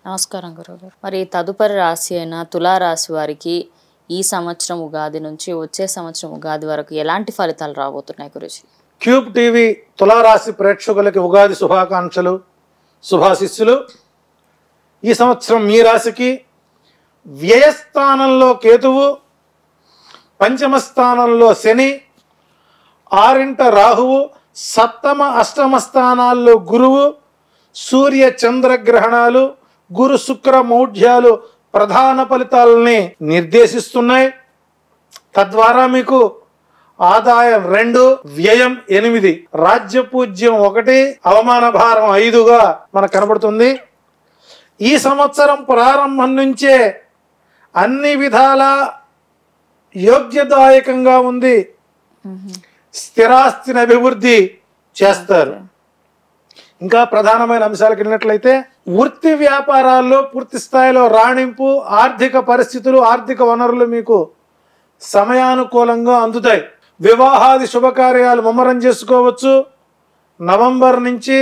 నమస్కారం గురుగారు. మరి తదుపరి రాశి అయిన తులారాశి వారికి ఈ సంవత్సరం ఉగాది నుంచి వచ్చే సంవత్సరం ఉగాది వరకు ఎలాంటి ఫలితాలు రాబోతున్నాయి గురుజీ? క్యూబ్ టీవీ తులారాశి ప్రేక్షకులకి ఉగాది శుభాకాంక్షలు, శుభాశిస్సులు. ఈ సంవత్సరం మీ రాశికి వ్యయస్థానంలో కేతువు, పంచమ స్థానంలో శని, ఆరింట రాహువు, సప్తమ అష్టమ స్థానాల్లో గురువు, సూర్య చంద్రగ్రహణాలు, గురు శుక్ర మౌఢ్యాలు ప్రధాన ఫలితాలని నిర్దేశిస్తున్నాయి. తద్వారా మీకు ఆదాయం 2, వ్యయం 8, రాజ్యపూజ్యం 1, అవమాన భారం 5గా మనకు కనబడుతుంది. ఈ సంవత్సరం ప్రారంభం నుంచే అన్ని విధాల యోగ్యదాయకంగా ఉంది. స్థిరాస్తిని అభివృద్ధి చేస్తారు. ఇంకా ప్రధానమైన అంశాలకు వెళ్ళినట్లయితే వృత్తి వ్యాపారాల్లో పూర్తి స్థాయిలో రాణింపు, ఆర్థిక పరిస్థితులు, ఆర్థిక వనరులు మీకు సమయానుకూలంగా అందుతాయి. వివాహాది శుభకార్యాలు ముమ్మరం చేసుకోవచ్చు. నవంబర్ నుంచి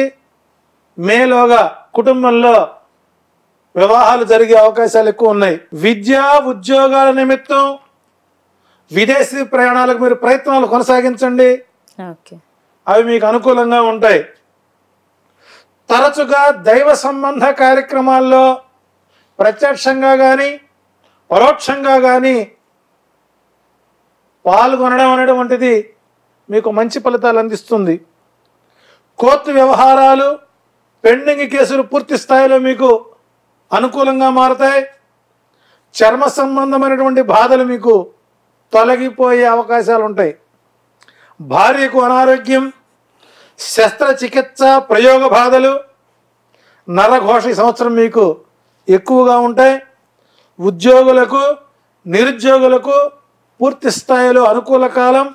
మేలోగా కుటుంబంలో వివాహాలు జరిగే అవకాశాలు ఎక్కువ ఉన్నాయి. విద్యా ఉద్యోగాల నిమిత్తం విదేశీ ప్రయాణాలకు మీరు ప్రయత్నాలు కొనసాగించండి. అవి మీకు అనుకూలంగా ఉంటాయి. తరచుగా దైవ సంబంధ కార్యక్రమాల్లో ప్రత్యక్షంగా కానీ పరోక్షంగా కానీ పాల్గొనడం అనేటువంటిది మీకు మంచి ఫలితాలు అందిస్తుంది. కోర్టు వ్యవహారాలు, పెండింగ్ కేసులు పూర్తి స్థాయిలో మీకు అనుకూలంగా మారతాయి. చర్మ సంబంధమైనటువంటి బాధలు మీకు తొలగిపోయే అవకాశాలు ఉంటాయి. భార్యకు అనారోగ్యం, శస్త్రచికిత్స, ప్రయోగ బాధలు, నరఘోష ఈ సంవత్సరం మీకు ఎక్కువగా ఉంటాయి. ఉద్యోగులకు, నిరుద్యోగులకు పూర్తి స్థాయిలో అనుకూల కాలం.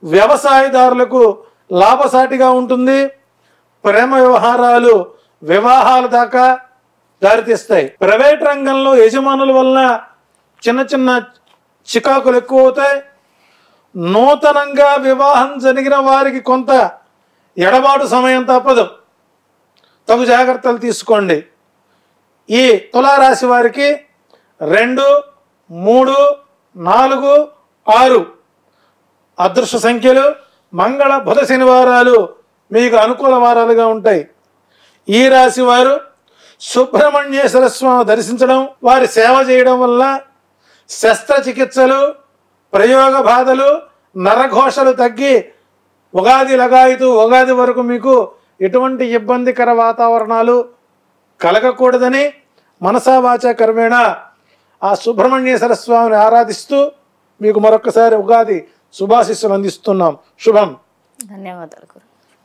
వ్యవసాయదారులకు లాభసాటిగా ఉంటుంది. ప్రేమ వ్యవహారాలు వివాహాల దాకా దారితీస్తాయి. ప్రైవేట్ రంగంలో యజమానుల వలన చిన్న చిన్న చికాకులు ఎక్కువ అవుతాయి. నూతనంగా వివాహం జరిగిన వారికి కొంత ఎడబాటు సమయం తప్పదు. తగు జాగ్రత్తలు తీసుకోండి. ఈ తులారాశి వారికి 2, 3, 4, 6 అదృష్ట సంఖ్యలు. మంగళ బుధ శనివారాలు మీకు అనుకూల వారాలుగా ఉంటాయి. ఈ రాశి వారు సుబ్రహ్మణ్యేశ్వర స్వామి దర్శించడం, వారి సేవ చేయడం వల్ల శస్త్రచికిత్సలు, ప్రయోగ బాధలు, నరఘోషలు తగ్గి ఉగాది లగాయితూ ఉగాది వరకు మీకు ఎటువంటి ఇబ్బందికర వాతావరణాలు కలగకూడదని మనసా వాచా కర్మేణ ఆ సుబ్రహ్మణ్యేశ్వర స్వామిని ఆరాధిస్తూ మీకు మరొకసారి ఉగాది శుభాశిస్సులు అందిస్తున్నాం. శుభం. ధన్యవాదాలు గురు.